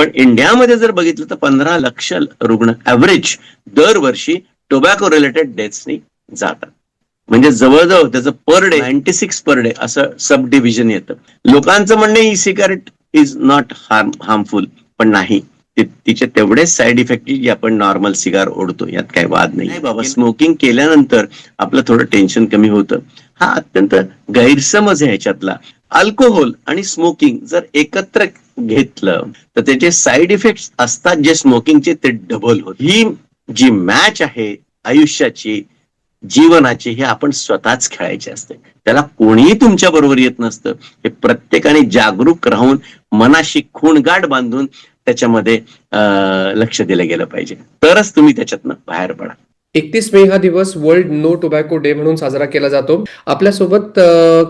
पण इंडियामध्ये जर बघितलं तर 15 लक्ष रुग्ण ऍव्हरेज दरवर्षी टोबॅको रिलेटेड डेथ्सनी जातात. म्हणजे जवळजवळ त्याचं पर डे 96 पर डे असं सब डिव्हिजन येतं. लोकांचं म्हणणं e cigarette is not harmful, पण नाही, तिचे तेवढेच साईड इफेक्ट जे आपण नॉर्मल सिगार ओढतो, यात काही वाद नाही बाबा. स्मोकिंग केल्यानंतर आपलं थोडं टेन्शन कमी होतं, हा अत्यंत गैरसमज आहे ह्याच्यातला. अल्कोहोल आणि स्मोकिंग जर एकत्र घेतलं तर त्याचे साईड इफेक्ट असतात जे स्मोकिंगचे ते डबल होत. ही जी मॅच आहे आयुष्याची, जीवनाची, हे आपण स्वतःच खेळायचे असते. त्याला कोणीही तुमच्या बरोबर येत नसतं. हे प्रत्येकाने जागरूक राहून मनाशी खूणगाठ बांधून त्याच्यामध्ये लक्ष दिलं गेलं पाहिजे, तरच तुम्ही त्याच्यातनं बाहेर पडा. 31 मे हा दिवस वर्ल्ड नो टोबॅको डे म्हणून साजरा केला जातो. आपल्यासोबत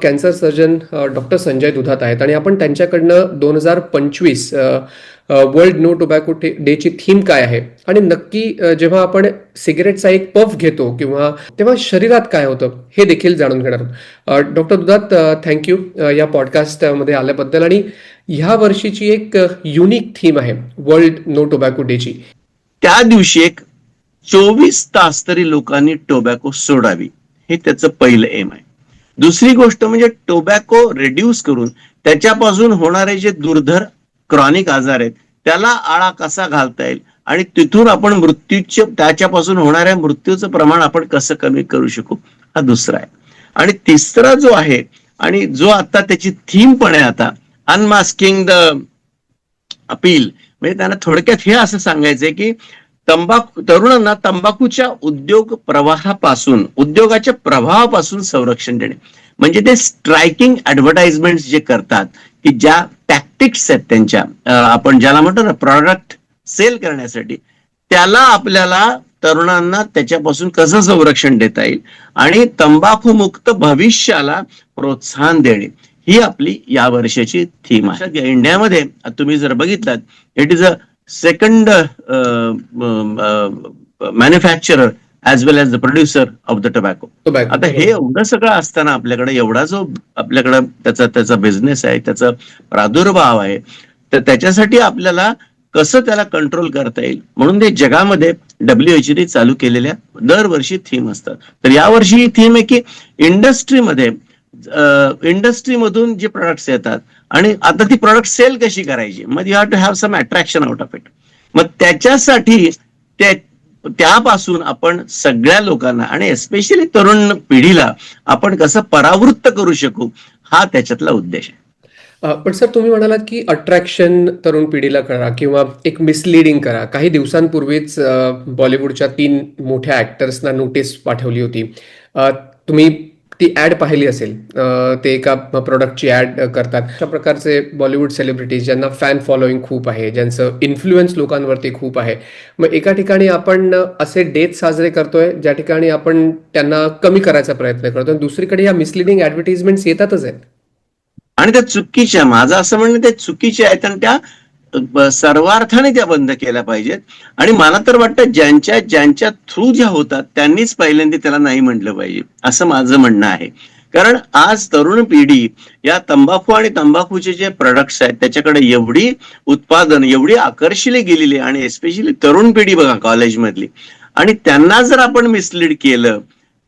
कॅन्सर सर्जन डॉक्टर संजय दुधात आहेत आणि आपण त्यांच्याकडनं 2025 वर्ल्ड नो टोबॅको डेची थीम काय आहे आणि नक्की जेव्हा आपण सिगरेटचा एक पफ घेतो किंवा तेव्हा शरीरात काय होतं हे देखील जाणून घेणार आहोत. डॉक्टर दुधात, थँक्यू या पॉडकास्टमध्ये आल्याबद्दल. आणि ह्या वर्षीची एक युनिक थीम आहे वर्ल्ड नो टोबॅको डेची. त्या दिवशी एक 24 तास तरी लोकांनी टोबॅको सोडावी, हे त्याचं पहिलं एम आहे. दुसरी गोष्ट म्हणजे टोबॅको रिड्यूस करून त्याच्यापासून होणारे जे दुर्धर क्रॉनिक आजार आहेत त्याला आळा कसा घालता येईल आणि तिथून आपण त्याच्यापासून होणाऱ्या मृत्यूचं प्रमाण आपण कसं कमी करू शकू, हा दुसरा आहे. आणि तिसरा जो आहे आणि जो आता त्याची थीम पण आहे आता, अनमास्किंग द अपील. म्हणजे त्यांना थोडक्यात हे असं सांगायचंय की तरुणांना तंबाखूच्या उद्योगाच्या प्रभावापासून संरक्षण देणे. म्हणजे ते स्ट्रायकिंग ऍडव्हर्टाइजमेंट जे करतात की ज्या टॅक्टिक्स आहेत त्यांच्या, आपण ज्याला म्हणतो ना प्रॉडक्ट सेल करण्यासाठी, त्याला आपल्याला तरुणांना त्याच्यापासून कसं संरक्षण देता येईल आणि तंबाखू मुक्त भविष्याला प्रोत्साहन देणे, ही आपली या वर्षाची थीम आहे. इंडियामध्ये तुम्ही जर बघितलात, it is a second manufacturer as well as the producer of the tobacco. आता हे एवढं सगळं असताना आपल्याकडे एवढा जो आपल्याकडं त्याचा बिझनेस आहे, त्याचा प्रादुर्भाव आहे, तर त्याच्यासाठी आपल्याला कसं त्याला कंट्रोल करता येईल म्हणून ते जगामध्ये WHO चालू केलेल्या दरवर्षी थीम असतात. तर यावर्षी ही थीम आहे की इंडस्ट्रीमधून जे प्रोडक्ट्स येतात आणि आता ती प्रोडक्ट सेल कशी करायची, मग you have to have some attraction out of it. मग त्याच्यासाठी त्यापासून आपण सगळ्या लोकांना आणि एस्पेशली तरुण पिढीला आपण कसं परावृत्त करू शकू, हा त्याच्यातला उद्देश आहे. पण सर, तुम्ही म्हणालात की अट्रॅक्शन तरुण पिढीला करा किंवा एक मिसलिडिंग करा. काही दिवसांपूर्वीच बॉलिवूडच्या 3 मोठ्या ऍक्टर्सना नोटीस पाठवली होती. तुम्ही ती ऍड पाहिली असेल. ते एका प्रोडक्टची ऍड करतात. अशा प्रकारचे बॉलिवूड सेलिब्रिटीज ज्यांना फॅन फॉलोईंग खूप आहे, ज्यांचं इन्फ्लुएन्स लोकांवरती खूप आहे, मग एका ठिकाणी आपण असे डेट साजरे करतोय ज्या ठिकाणी आपण त्यांना कमी करायचा प्रयत्न करतोय, दुसरीकडे या मिसलिडिंग ऍडव्हर्टाइजमेंट्स येतातच आहेत आणि त्या चुकीच्या, माझं असं म्हणणं ते चुकीच्या आहेत आणि त्या सर्वार्थाने त्या बंद केल्या पाहिजेत. आणि मला तर वाटतं ज्यांच्या थ्रू ज्या होतात त्यांनीच पहिल्यांदा त्याला नाही म्हटलं पाहिजे, असं माझं म्हणणं आहे. कारण आज तरुण पिढी या तंबाखू आणि तंबाखूचे जे प्रोडक्ट्स आहेत त्याच्याकडे एवढी उत्पादन, एवढी आकर्षिली गेलेली, आणि एस्पेशली तरुण पिढी बघा कॉलेजमधली, आणि त्यांना जर आपण मिसलीड केलं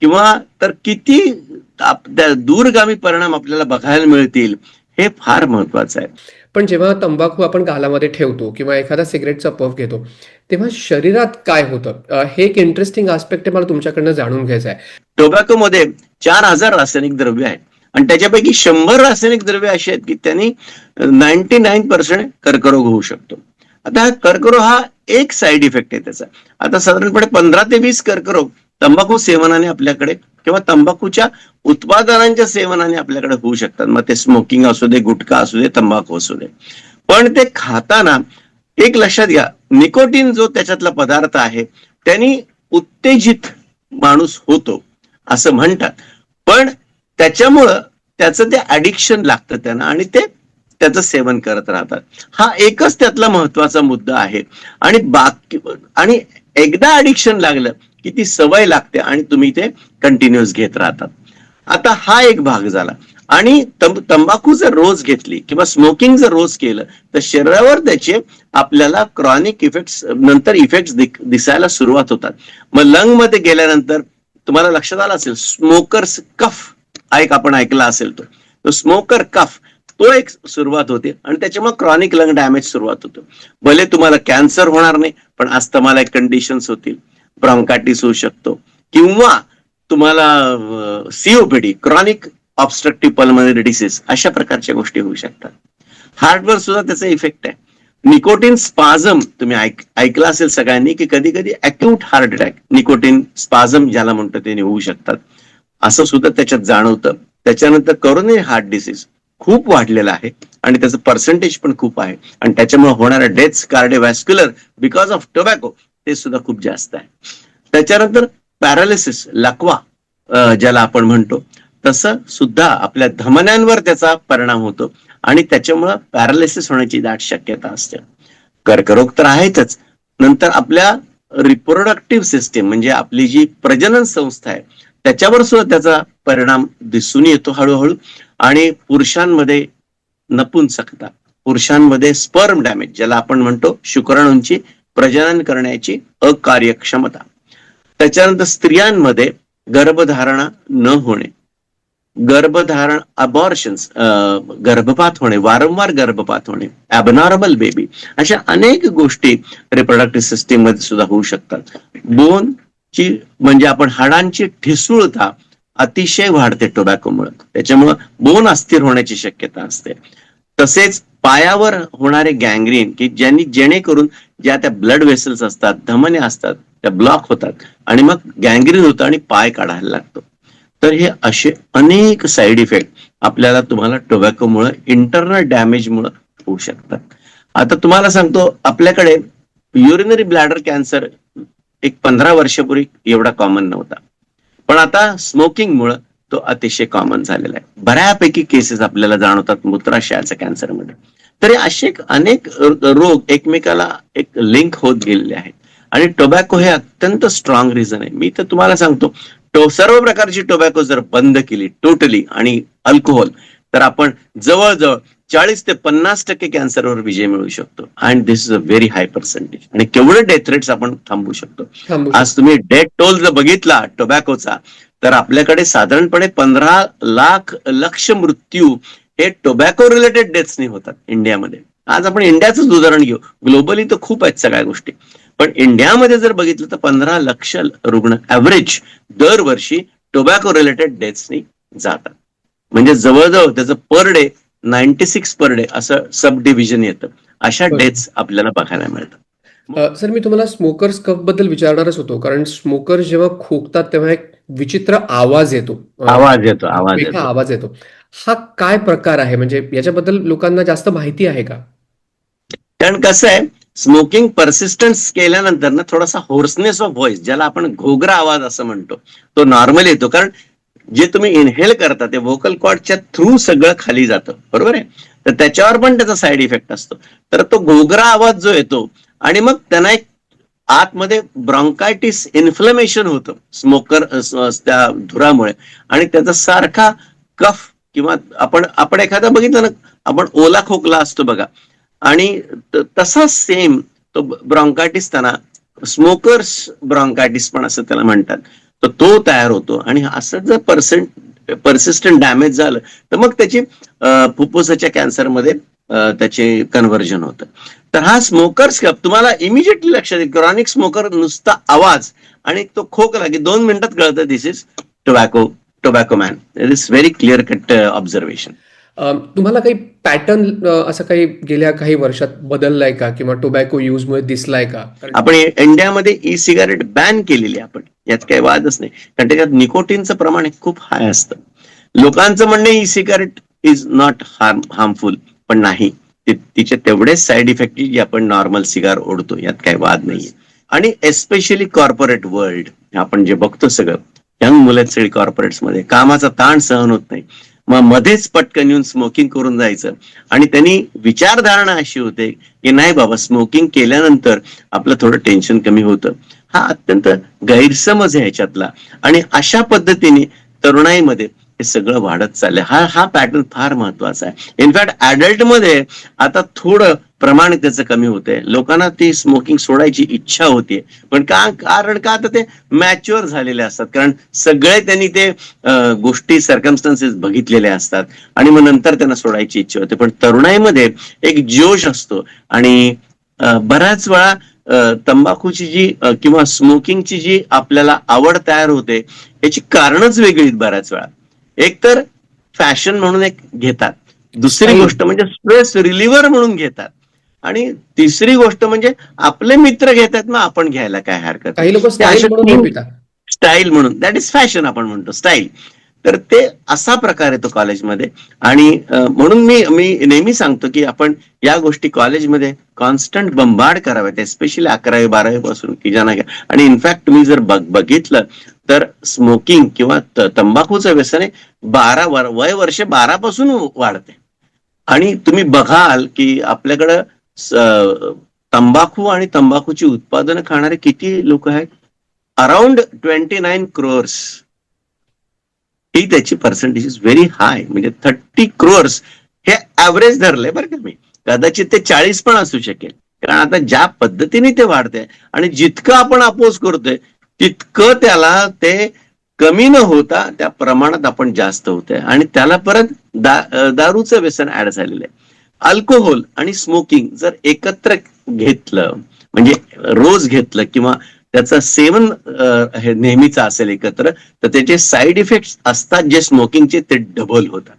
किंवा तर किती दूरगामी परिणाम आपल्याला बघायला मिळतील, हे फार महत्वाचं आहे. पण जेव्हा तंबाखू आपण गालामध्ये ठेवतो किंवा एखादा सिगरेटचा पफ घेतो तेव्हा शरीरात काय होतं, हे एक इंटरेस्टिंग आस्पेक्ट आहे, मला तुमच्याकडनं जाणून घ्यायचं आहे. टोबॅको मध्ये 4000 रासायनिक द्रव्य आहेत आणि त्याच्यापैकी 100 रासायनिक द्रव्य असे आहेत की त्यांनी 99% कर्करोग होऊ शकतो. आता कर्करोग हा एक साईड इफेक्ट आहे त्याचा. आता साधारणपणे 15 ते 20 कर्करोग तंबाखू सेवनाने आपल्याकडे किंवा तंबाखूच्या उत्पादनांच्या सेवनाने आपल्याकडे होऊ शकतात. मग ते स्मोकिंग असू दे, गुटखा असू दे, तंबाखू असू दे. पण ते खाताना एक लक्षात घ्या, निकोटीन जो त्याच्यातला पदार्थ आहे त्यांनी उत्तेजित माणूस होतो असं म्हणतात, पण त्याच्यामुळं त्याचं ते ॲडिक्शन लागतं त्यांना आणि ते त्याचं सेवन करत राहतात. हा एकच त्यातला महत्वाचा मुद्दा आहे. आणि एकदा ॲडिक्शन लागलं की ती सवय लागते आणि तुम्ही ते कंटिन्युअस घेत राहतात. आता हा एक भाग झाला. आणि तंबाखू जर रोज घेतली किंवा स्मोकिंग जर रोज केलं तर शरीरावर त्याचे आपल्याला क्रॉनिक इफेक्ट्स नंतर इफेक्ट्स दिसायला सुरुवात होतात. मग लंग मध्ये गेल्यानंतर तुम्हाला लक्षात आलं असेल स्मोकर्स कफ आपण ऐकला असेल तो स्मोकर कफ तो एक सुरुवात होते आणि त्याच्यामुळे क्रॉनिक लंग डॅमेज सुरुवात होतो. भले तुम्हाला कॅन्सर होणार नाही पण अस्थमाला कंडिशन्स होतील, ब्रॉन्कायटिस होऊ शकतो किंवा तुम्हाला COPD chronic obstructive pulmonary disease अशा प्रकारच्या गोष्टी होऊ शकतात. हार्टवर सुद्धा त्याचा इफेक्ट आहे. निकोटीन स्पाझम तुम्ही ऐकलं असेल सगळ्यांनी की कधी कधी अक्यूट हार्ट अटॅक निकोटीन स्पाझम ज्याला म्हणतो ते होऊ शकतात असं सुद्धा त्याच्यात जाणवतं. त्याच्यानंतर करोनरी हार्ट डिसीज खूप वाढलेला आहे आणि त्याचं पर्सेंटेज पण खूप आहे आणि त्याच्यामुळे होणाऱ्या डेथ्स कार्डिओव्हॅस्क्युलर बिकॉज ऑफ टोबॅको ते सुद्धा खूप जास्त आहे. त्याच्यानंतर पॅरालिसिस लकवा ज्याला आपण म्हणतो तसं सुद्धा आपल्या धमन्यांवर त्याचा परिणाम होतो आणि त्याच्यामुळं पॅरालिसिस होण्याची दाट शक्यता असते. कर्करोग तर आहेतच, नंतर आपल्या रिप्रोडक्टिव्ह सिस्टीम म्हणजे आपली जी प्रजनन संस्था आहे त्याच्यावर सुद्धा त्याचा परिणाम दिसून येतो हळूहळू. आणि पुरुषांमध्ये नपुंसकता, पुरुषांमध्ये स्पर्म डॅमेज ज्याला आपण म्हणतो शुक्राणूंची प्रजनन करण्याची अकार्यक्षमता. त्याच्यानंतर स्त्रियांमध्ये गर्भधारणा न होणे, गर्भधारण अबॉर्शन्स गर्भपात होणे, वारंवार गर्भपात होणे, ॲबनॉर्मल बेबी अशा अनेक गोष्टी रिप्रोडक्टिव्ह सिस्टीम मध्ये सुद्धा होऊ शकतात. बोनची म्हणजे आपण हाडांची ठिसूळता अतिशय वाढते टोबॅकोमुळे, त्याच्यामुळं बोन अस्थिर होण्याची शक्यता असते. तसेच पायावर होणारे गँग्रीन की जेणेकरून ज्या त्या ब्लड वेसल्स असतात, धमन्या असतात त्या ब्लॉक होतात आणि मग गँग्रीन होतं आणि पाय काढायला लागतो. तर हे असे अनेक साईड इफेक्ट आपल्याला तुम्हाला टोबॅकोमुळे इंटरनल डॅमेजमुळे होऊ शकतात. आता तुम्हाला सांगतो आपल्याकडे युरिनरी ब्लॅडर कॅन्सर एक 15 वर्षापूर्वी एवढा कॉमन नव्हता, पण आता स्मोकिंगमुळे तो अतिशय कॉमन झालेला आहे. बऱ्यापैकी केसेस आपल्याला जाणवतात मूत्राशयाच्या कॅन्सरमध्ये. तर असे अनेक रोग एकमेकाला एक लिंक होत गेलेले आहेत आणि टोबॅको हे अत्यंत स्ट्रॉंग रिझन आहे. मी तर तुम्हाला सांगतो सर्व प्रकारची टोबॅको जर बंद केली टोटली आणि अल्कोहोल तर आपण जवळजवळ 40 ते 50% कॅन्सरवर विजय मिळवू शकतो. And this is a very high percentage. आणि केवढे डेथ रेट्स आपण थांबवू शकतो. आज तुम्ही डेथ टोल जर बघितला टोबॅकोचा तर आपल्याकडे साधारणपणे 15 लक्ष मृत्यू हे टोबॅको रिलेटेड डेथ्सनी होतात इंडियामध्ये. आज आपण इंडियाच उदाहरण घेऊ, ग्लोबली तर खूप आहेत सगळ्या गोष्टी, पण इंडियामध्ये जर बघितलं तर 15 लक्ष रुग्ण ऍव्हरेज दरवर्षी टोबॅको रिलेटेड डेथ्सनी जातात. म्हणजे जवळजवळ त्याचं पर डे 96 पर डे असं सब डिव्हिजन येतं. अशा डेथ्स आपल्याला बघायला मिळतात. सर, मी तुम्हाला स्मोकर्स कफ बद्दल विचारणारच होतो, कारण स्मोकर जेव्हा खोकतात तेव्हा एक विचित्र आवाज येतो, वेगळा आवाज येतो. हा काय प्रकार आहे? म्हणजे याच्याबद्दल लोकांना जास्त माहिती आहे का? कारण कसं आहे, स्मोकिंग परसिस्टन्स केल्यानंतर ना थोडासा होर्सनेस ऑफ व्हॉइस ज्याला आपण घोगरा आवाज असं म्हणतो तो नॉर्मल येतो. कारण जे तुम्ही इनहेल करता ते व्होकल कॉर्डच्या थ्रू सगळं खाली जातं, बरोबर आहे. तर त्याच्यावर पण त्याचा साईड इफेक्ट असतो. तर तो घोगरा आवाज जो येतो आणि मग त्यांना एक आतमध्ये ब्रॉन्कायटिस इन्फ्लमेशन होतं स्मोकर त्या धुरामुळे आणि त्याचा सारखा कफ किंवा आपण एखादा बघितलं ना, आपण ओला खोकला असतो बघा, आणि तसा सेम तो ब्रॉन्कायटिस त्यांना स्मोकर्स ब्रॉन्कायटिस पण असं त्याला म्हणतात. तर तो तयार होतो आणि असं जर परसिस्टंट डॅमेज झालं तर मग त्याची फुफ्फुसाच्या कॅन्सरमध्ये त्याचे कन्व्हर्जन होतं. तर हा स्मोकर्स कप तुम्हाला इमिजिएटली लक्षात येईल. क्रॉनिक स्मोकर नुसता आवाज आणि तो खोकला की 2 मिनिटात कळतं this is tobacco man. It is very clear cut observation. तुम्हाला काही पॅटर्न असं काही गेल्या काही वर्षात बदललाय का, किंवा टोबॅको यूज मुळे दिसलाय का? आपण इंडियामध्ये ई सिगारेट बॅन केलेली आपण, यात काही वादच नाही, कारण त्याच्यात निकोटीनचं प्रमाण खूप हाय असतं. लोकांचं म्हणणं e cigarette is not harmful, पण नाही, तिचे तेवढेच साईड इफेक्ट जे आपण नॉर्मल सिगार ओढतो यात काही वाद नाहीये. आणि एस्पेशली कॉर्पोरेट वर्ल्ड आपण जे बघतो सगळं यंग मुलं सगळी कॉर्पोरेट्समध्ये कामाचा ताण सहन होत नाही, मग मध्येच पटकन येऊन स्मोकिंग करून जायचं आणि त्यांनी विचारधारणा अशी होते की नाही बाबा स्मोकिंग केल्यानंतर आपलं थोडं टेन्शन कमी होतं. हा अत्यंत गैरसमज आहे ह्याच्यातला आणि अशा पद्धतीने तरुणाईमध्ये हे सगळं वाढत चाललंय. हा पॅटर्न फार महत्वाचा आहे. इनफॅक्ट ऍडल्टमध्ये आता थोडं प्रमाण त्याचं कमी होतंय. लोकांना ती स्मोकिंग सोडायची इच्छा होतीये, पण कारण का तर ते मॅच्युअर झालेले असतात, कारण सगळे त्यांनी ते गोष्टी सर्कमस्टन्सेस बघितलेले असतात आणि मग नंतर त्यांना सोडायची इच्छा होते. पण तरुणाईमध्ये एक जोश असतो आणि बऱ्याच वेळा तंबाखूची जी किंवा स्मोकिंगची जी आपल्याला आवड तयार होते याची कारणच वेगळी बऱ्याच वेळा. एक तर फॅशन म्हणून एक घेतात, दुसरी स्टाईल. गोष्ट म्हणजे स्ट्रेस रिलिव्हर म्हणून घेतात, आणि तिसरी गोष्ट म्हणजे आपले मित्र घेतात मग आपण घ्यायला काय हरकत आहे. काही लोक त्या स्टाईल अशा म्हणून हे तीन पितात. स्टाईल म्हणून, दॅट इज फॅशन आपण म्हणतो, स्टाईल. तर ते असा प्रकार येतो कॉलेजमध्ये. आणि म्हणून मी नेहमी सांगतो की आपण या गोष्टी कॉलेजमध्ये कॉन्स्टंट बंबार्ड कराव्यात, एस्पेशली 11वी-12वी पासून की ज्यांना घ्या. आणि इनफॅक्ट तुम्ही जर बघितलं तर स्मोकिंग किंवा तंबाखूचं व्यसन वय वर्ष 12 पासून वाढते. आणि तुम्ही बघाल की आपल्याकडं तंबाखू आणि तंबाखूची उत्पादनं खाणारे किती लोक आहेत, अराउंड 29 crores. ही त्याची पर्सेंटेज इज व्हेरी हाय. म्हणजे 30 crores हे ऍव्हरेज धरलंय बरं का मी. कदाचित ते 40 पण असू शकेल, कारण आता ज्या पद्धतीने ते वाढतंय आणि जितकं आपण अपोज करतोय तितकं त्याला ते कमी न होता त्या प्रमाणात आपण जास्त होतंय, आणि त्याला परत दारूचं व्यसन ऍड झालेलं आहे. अल्कोहोल आणि स्मोकिंग जर एकत्र घेतलं, म्हणजे रोज घेतलं किंवा त्याचं सेवन हे नेहमीचं असेल एकत्र, तर त्याचे साईड इफेक्ट असतात जे स्मोकिंगचे ते डबल होतात.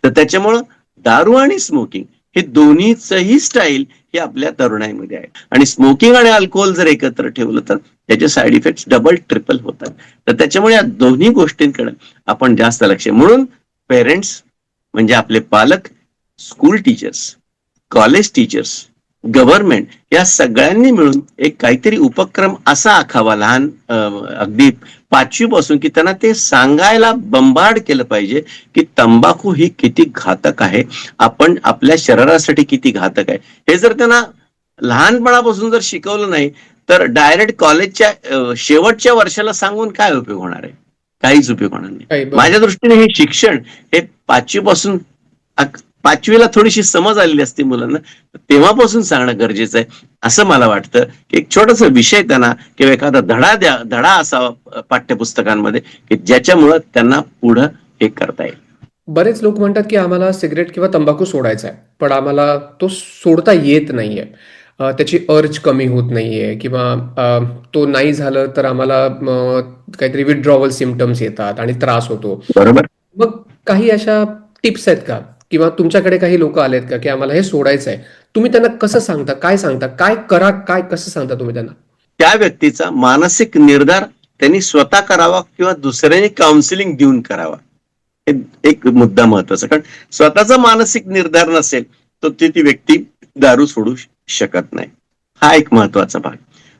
तर त्याच्यामुळं दारू आणि स्मोकिंग हे दोन्हीचही स्टाईल हे आपल्या तरुणाईमध्ये आहे. आणि स्मोकिंग आणि अल्कोहोल जर एकत्र ठेवलं तर त्याचे साईड इफेक्ट डबल ट्रिपल होतात. तर त्याच्यामुळे या दोन्ही गोष्टींकडे आपण जास्त लक्ष, म्हणून पेरेंट्स म्हणजे आपले पालक, school teachers, college teachers, government या सगळ्यांनी मिळून एक काहीतरी उपक्रम असा आखावा लहान अगदी 5वी पासून, की त्यांना ते सांगायला बंबार्ड केलं पाहिजे की तंबाखू ही किती घातक आहे, आपण आपल्या शरीरासाठी किती घातक आहे. हे जर त्यांना लहानपणापासून जर शिकवलं नाही तर डायरेक्ट कॉलेजच्या शेवटच्या वर्षाला सांगून काय उपयोग होणार आहे? काहीच उपयोग होणार नाही. काही बरोबर. माझ्या दृष्टीने हे शिक्षण हे 5वी पासून, 5वीला थोडीशी समज आलेली असते मुलांना, तेव्हापासून सांगणं गरजेचं आहे असं मला वाटतं. एक छोटासा विषय त्यांना किंवा एखादा धडा असावा पाठ्यपुस्तकांमध्ये की ज्याच्यामुळं त्यांना पुढं हे करता येईल. बरेच लोक म्हणतात की आम्हाला सिगरेट किंवा तंबाखू सोडायचा आहे, पण आम्हाला तो सोडता येत नाहीये. त्याची अर्ज कमी होत नाहीये, किंवा तो नाही झालं तर आम्हाला काहीतरी विथड्रॉवल सिम्पटम्स येतात आणि त्रास होतो. बरोबर. मग काही अशा टिप्स आहेत का, किंवा तुमच्याकडे काही लोक आलेत का की आम्हाला हे सोडायचं आहे, तुम्ही त्यांना कसं सांगता, काय सांगता, काय करा, काय कसं सांगता तुम्ही त्यांना? त्या व्यक्तीचा मानसिक निर्धार त्यांनी स्वतः करावा किंवा दुसऱ्याने काउन्सिलिंग देऊन करावा, हे एक मुद्दा महत्वाचा. कारण स्वतःचा मानसिक निर्धार नसेल तर ती व्यक्ती दारू सोडू शकत नाही. हा एक महत्वाचा भाग.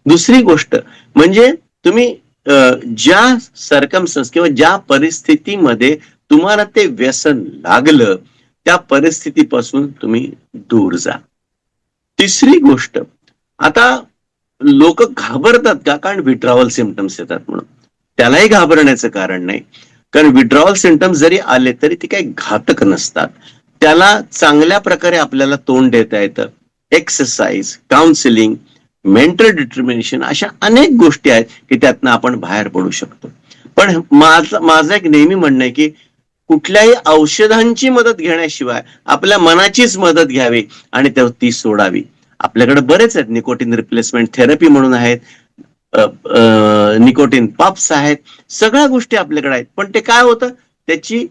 दुसरी गोष्ट म्हणजे तुम्ही ज्या सर्कमस्टन्स किंवा ज्या परिस्थितीमध्ये तुम्हाला ते व्यसन लागलं त्या परिस्थितीपासून तुम्ही दूर जा. तिसरी गोष्ट, आता लोक घाबरतात का, कारण विड्रॉवल सिम्पटम्स येतात म्हणून. त्यालाही घाबरण्याचं कारण नाही, कारण विड्रॉवल सिम्पटम्स जरी आले तरी ते काही घातक नसतात. त्याला चांगल्या प्रकारे आपल्याला तोंड देता येतं. एक्सरसाइज, काउन्सिलिंग, मेंटल डिटर्मिनेशन अशा अनेक गोष्टी आहेत की त्यातनं आपण बाहेर पडू शकतो. पण माझं एक नेहमी म्हणणं आहे की कुठल्याही औषधांची मदत घेण्याशिवाय आपल्या मनाचीच मदत घ्यावी आणि ती सोडावी. आपल्याकडे बरेच आहेत, निकोटीन रिप्लेसमेंट थेरपी म्हणून आहेत, निकोटीन पफ्स आहेत, सगळ्या गोष्टी आपल्याकडे आहेत. पण ते काय होतं, त्याची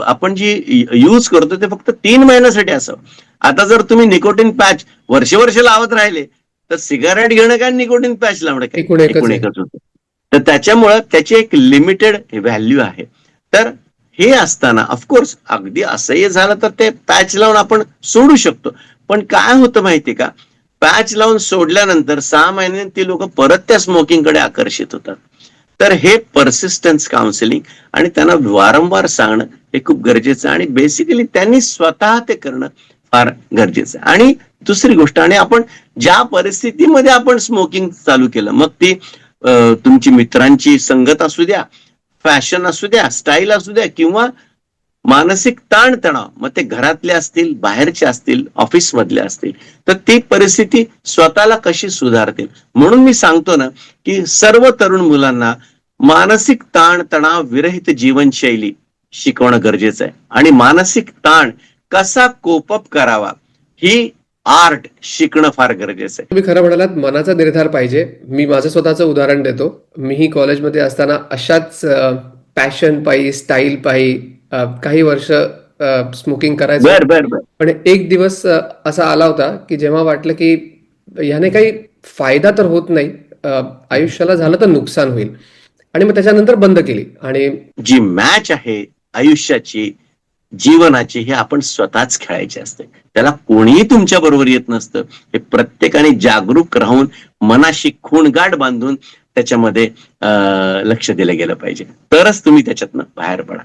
आपण जी यूज करतो ते फक्त 3 महिन्यासाठी असावं. आता जर तुम्ही निकोटीन पॅच वर्ष लावत राहिले तर सिगारेट घेणं काय, निकोटीन पॅच लावणं काय, एकूण एकच आहे. एकच होतं. तर त्याच्यामुळं त्याची एक लिमिटेड व्हॅल्यू आहे. तर हे असताना ऑफकोर्स अगदी असंही झालं तर ते पॅच लावून आपण सोडू शकतो. पण काय होतं माहितीये का, पॅच लावून सोडल्यानंतर 6 महिन्यांनी ती लोक परत त्या स्मोकिंगकडे आकर्षित होतात. तर हे पर्सिस्टन्स काउन्सिलिंग आणि त्यांना वारंवार सांगणं हे खूप गरजेचं आहे, आणि बेसिकली त्यांनी स्वतः ते करणं फार गरजेचं आहे. आणि दुसरी गोष्ट, आणि आपण ज्या परिस्थितीमध्ये आपण स्मोकिंग चालू केलं, मग ती तुमची मित्रांची संगत असू द्या, फॅशन असू द्या, स्टाईल असू द्या, किंवा मानसिक ताणतणाव, मग ते घरातले असतील, बाहेरचे असतील, ऑफिस मधले असतील, तर ती परिस्थिती स्वतःला कशी सुधारतील. म्हणून मी सांगतो ना की सर्व तरुण मुलांना मानसिक ताणतणाव विरहित जीवनशैली शिकवणं गरजेचं आहे, आणि मानसिक ताण कसा कोप अप करावा ही आर्ट शिकणं फार गरजेचं आहे. तुम्ही खरं म्हणालात, मनाचा निर्धार पाहिजे. मी माझं स्वतःचं उदाहरण देतो. मीही कॉलेजमध्ये असताना अशाच पॅशन पायी, स्टाईल पायी काही वर्ष स्मोकिंग करायचो. बर बर बर. पण एक दिवस असा आला होता की जेव्हा वाटलं की ह्याने काही फायदा तर होत नाही, आयुष्याला झालं तर नुकसान होईल, आणि मग त्याच्यानंतर बंद केली. आणि जी मॅच आहे आयुष्याची, जीवनाची, हे आपण स्वतःच खेळायची असते. त्याला कोणीही तुमच्या बरोबर येत नसतं. हे प्रत्येकाने जागरूक राहून मनाशी खूणगाठ बांधून त्याच्यामध्ये लक्ष दिलं गेलं पाहिजे, तरच तुम्ही त्याच्यातनं बाहेर पडा.